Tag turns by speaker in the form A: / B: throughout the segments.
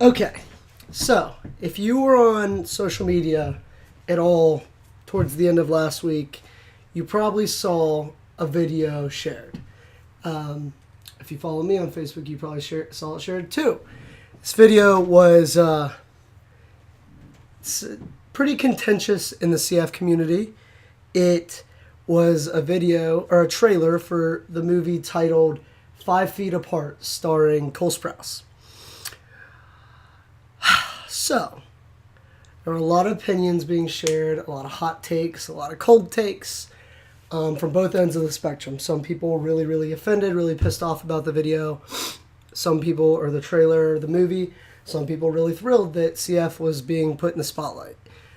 A: Okay, so if you were on social media at all towards the end of last week, you probably saw a video shared. If you follow me on Facebook, you probably saw it shared too. This video was pretty contentious in the CF community. It was a video or a trailer for the movie titled 5 Feet Apart, starring Cole Sprouse. So, there were a lot of opinions being shared, a lot of hot takes, a lot of cold takes from both ends of the spectrum. Some people were really, really offended, really pissed off about the video. Some people, or the trailer, the movie. Some people really thrilled that CF was being put in the spotlight.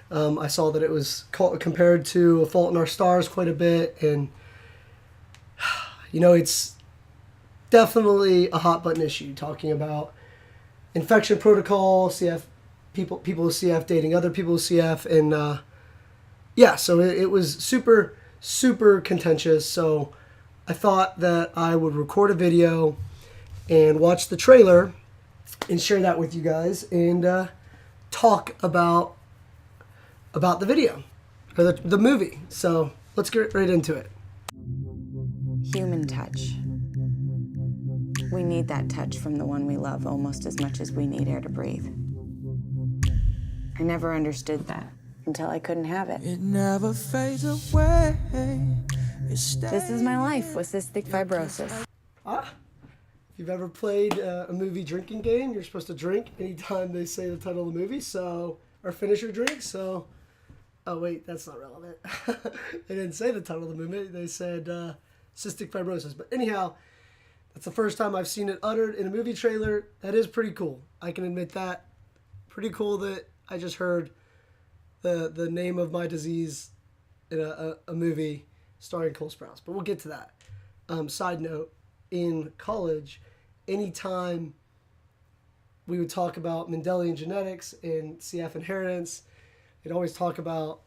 A: I saw that it was compared to A Fault in Our Stars quite a bit, and it's definitely a hot button issue talking about infection protocol, CF people with CF dating other people with CF, and so it was super contentious. So I thought that I would record a video and watch the trailer and share that with you guys and talk about the video or the movie. So let's get right into it.
B: Human touch. We need that touch from the one we love almost as much as we need air to breathe. I never understood that until I couldn't have it.
C: It never fades away.
B: This is my life with cystic fibrosis.
A: If you've ever played a movie drinking game, you're supposed to drink anytime they say the title of the movie, or finish your drink. So, oh wait, that's not relevant. They didn't say the title of the movie. They said cystic fibrosis. But anyhow, that's the first time I've seen it uttered in a movie trailer. That is pretty cool. I can admit that. Pretty cool that I just heard the name of my disease in a movie starring Cole Sprouse. But we'll get to that. Side note, in college, anytime we would talk about Mendelian genetics and CF inheritance, they'd always talk about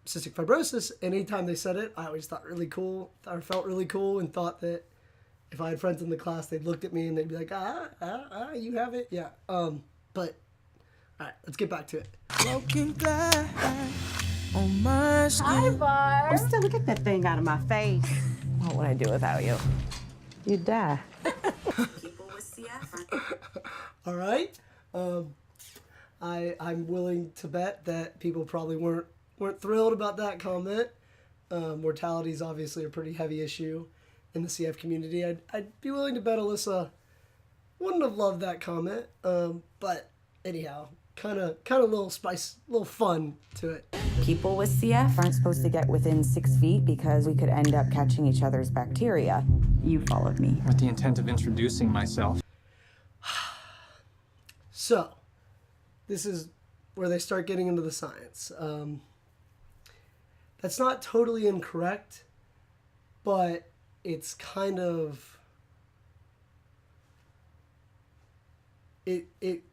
A: cystic fibrosis. And anytime they said it, I always thought really cool, or felt really cool, and thought that if I had friends in the class, they'd look at me and they'd be like, you have it? Yeah. But, all right, let's get back to it.
C: Broken glass on my skin.
D: Hi, Barb. Still get that thing out of my face.
B: What would I do without you?
D: You'd die.
B: People with CF.
A: All right. I'm willing to bet that people probably weren't thrilled about that comment. Mortality is obviously a pretty heavy issue in the CF community. I'd be willing to bet Alyssa wouldn't have loved that comment. But anyhow, kind of a little spice, a little fun to it.
B: People with CF aren't supposed to get within 6 feet because we could end up catching each other's bacteria. You followed me.
E: With the intent of introducing myself.
A: So, this is where they start getting into the science. That's not totally incorrect, but it's kind of it's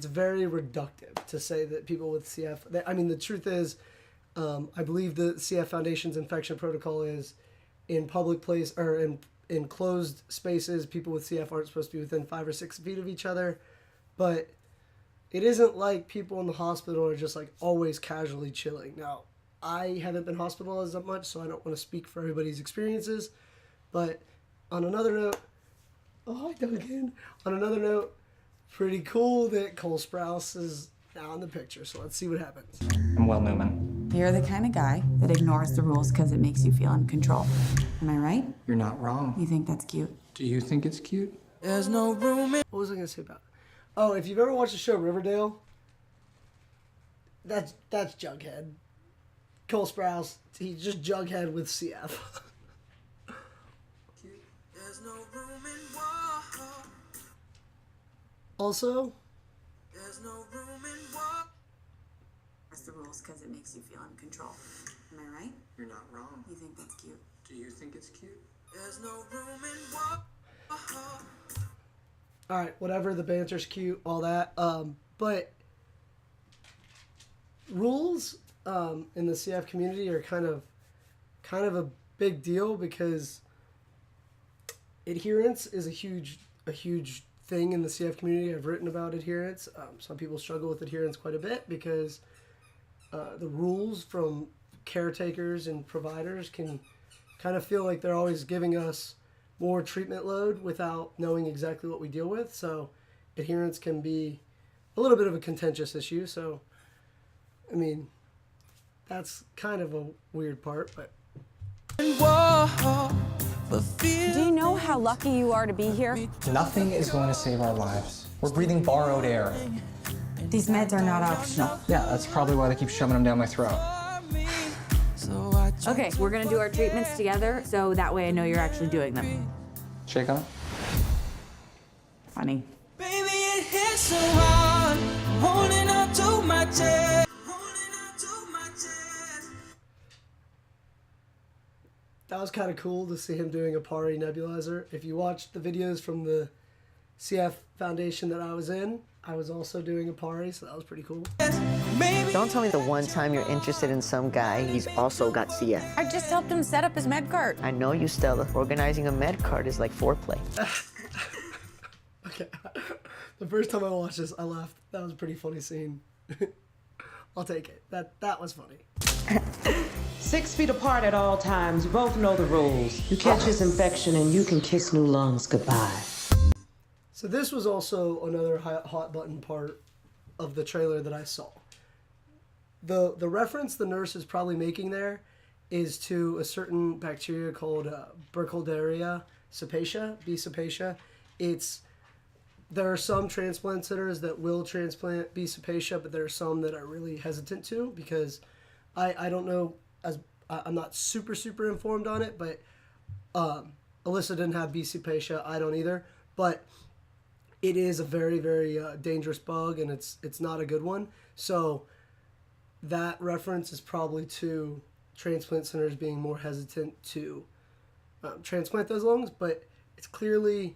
A: very reductive to say that people with CF. The truth is, I believe the CF Foundation's infection protocol is in public place or in closed spaces. People with CF aren't supposed to be within 5 or 6 feet of each other, but it isn't like people in the hospital are just like always casually chilling. Now, I haven't been hospitalized that much, so I don't want to speak for everybody's experiences. But on another note, Duncan. On another note, pretty cool that Cole Sprouse is now in the picture. So let's see what happens.
E: I'm Will Newman.
B: You're the kind of guy that ignores the rules because it makes you feel in control. Am I right?
E: You're not wrong.
B: You think that's cute?
E: Do you think it's cute?
C: There's no room in.
A: What was I going to say about it? Oh, if you've ever watched the show Riverdale, that's Jughead. Cole Sprouse, he's just Jughead with CF.
C: There's no room in war.
A: Also,
C: There's no room in war.
B: That's the rules because it makes you feel in control. Am I right?
E: You're not wrong.
B: You think that's cute?
E: Do you think it's cute?
C: There's no room in war.
A: all right, whatever, the banter's cute, all that. But rules in the CF community are kind of a big deal because adherence is a huge thing in the CF community. I've written about adherence. Some people struggle with adherence quite a bit because the rules from caretakers and providers can kind of feel like they're always giving us more treatment load without knowing exactly what we deal with. So adherence can be a little bit of a contentious issue. So, I mean, that's kind of a weird part, but
B: Do you know how lucky you are to be here?
E: Nothing is going to save our lives. We're breathing borrowed air.
B: These meds are not optional.
E: Yeah, that's probably why they keep shoving them down my throat.
F: Okay, we're gonna do our treatments together, so that way I know you're actually doing them.
E: Shake on it.
F: Funny.
C: Baby, it hits so hard. I'm holding on to my chest. Holding on to my chest.
A: that was kind of cool to see him doing a Pari nebulizer. If you watched the videos from the CF Foundation that I was in, I was also doing a Pari, so that was pretty cool.
G: Don't tell me the one time you're interested in some guy, he's also got CF.
B: I just helped him set up his med cart.
G: I know you, Stella. Organizing a med card is like foreplay.
A: Okay. The first time I watched this, I laughed. That was a pretty funny scene. I'll take it. That was funny.
D: 6 feet apart at all times. You both know the rules. You catch his infection and you can kiss new lungs goodbye.
A: So this was also another hot button part of the trailer that I saw. The reference the nurse is probably making there is to a certain bacteria called Burkholderia cepacia, B. cepacia. There are some transplant centers that will transplant B. cepacia, but there are some that are really hesitant to, because I don't know, I'm not super informed on it, but Alyssa didn't have B. cepacia. I don't either, but it is a very, very dangerous bug, and it's not a good one. So that reference is probably to transplant centers being more hesitant to transplant those lungs, but it's clearly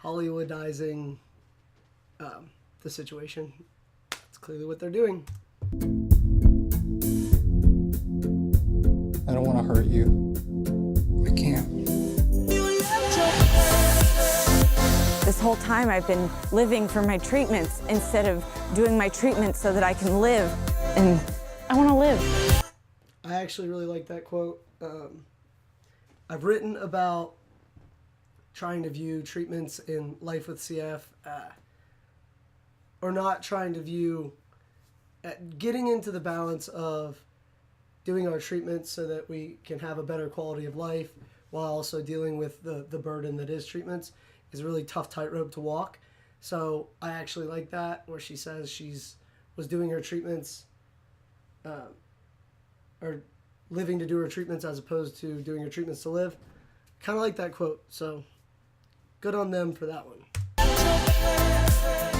A: Hollywoodizing the situation. That's clearly what they're doing.
E: I don't want to hurt you. I can't.
B: This whole time I've been living for my treatments instead of doing my treatments so that I can live. And I want to live.
A: I actually really like that quote. I've written about trying to view treatments in Life with CF, or not trying to view, getting into the balance of doing our treatments so that we can have a better quality of life while also dealing with the burden that is treatments is a really tough tightrope to walk. So I actually like that, where she says was doing her treatments, or living to do her treatments as opposed to doing her treatments to live. Kind of like that quote. So good on them for that one.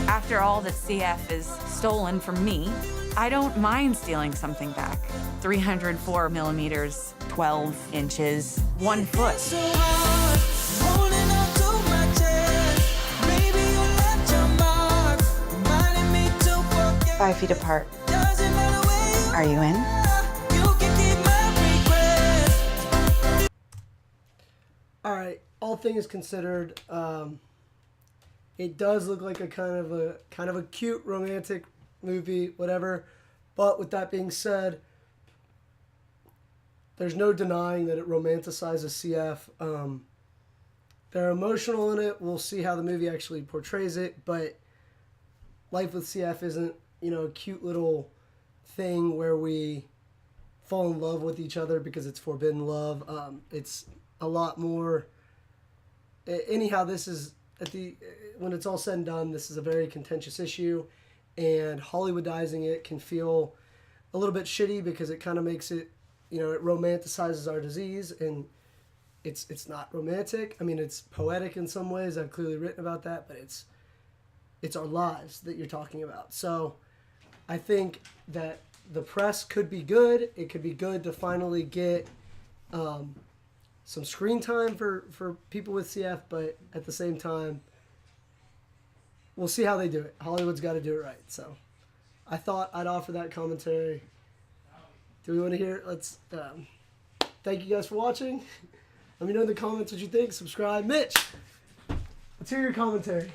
F: After all that CF is stolen from me, I don't mind stealing something back. 304 millimeters, 12 inches, 1 foot.
C: So hard, holding on to my chest. Maybe you left your mark, reminding me to forget.
B: 5 feet apart.
C: Doesn't matter where you
B: Are you in?
C: are, you can keep my regrets.
A: All right. All things considered, it does look like a kind of a cute romantic movie, whatever. But with that being said, there's no denying that it romanticizes CF. They're emotional in it. We'll see how the movie actually portrays it. But Life with CF isn't, a cute little thing where we fall in love with each other because it's forbidden love. It's a lot more. Anyhow, this is when it's all said and done, this is a very contentious issue, and Hollywoodizing it can feel a little bit shitty because it kind of makes it, it romanticizes our disease, and it's not romantic. I mean, it's poetic in some ways. I've clearly written about that, but it's our lives that you're talking about. So I think that the press could be good. It could be good to finally get some screen time for people with CF, but at the same time, we'll see how they do it. Hollywood's got to do it right. So I thought I'd offer that commentary. Do we want to hear it? Let's thank you guys for watching. Let me know in the comments what you think. Subscribe. Mitch, let's hear your commentary.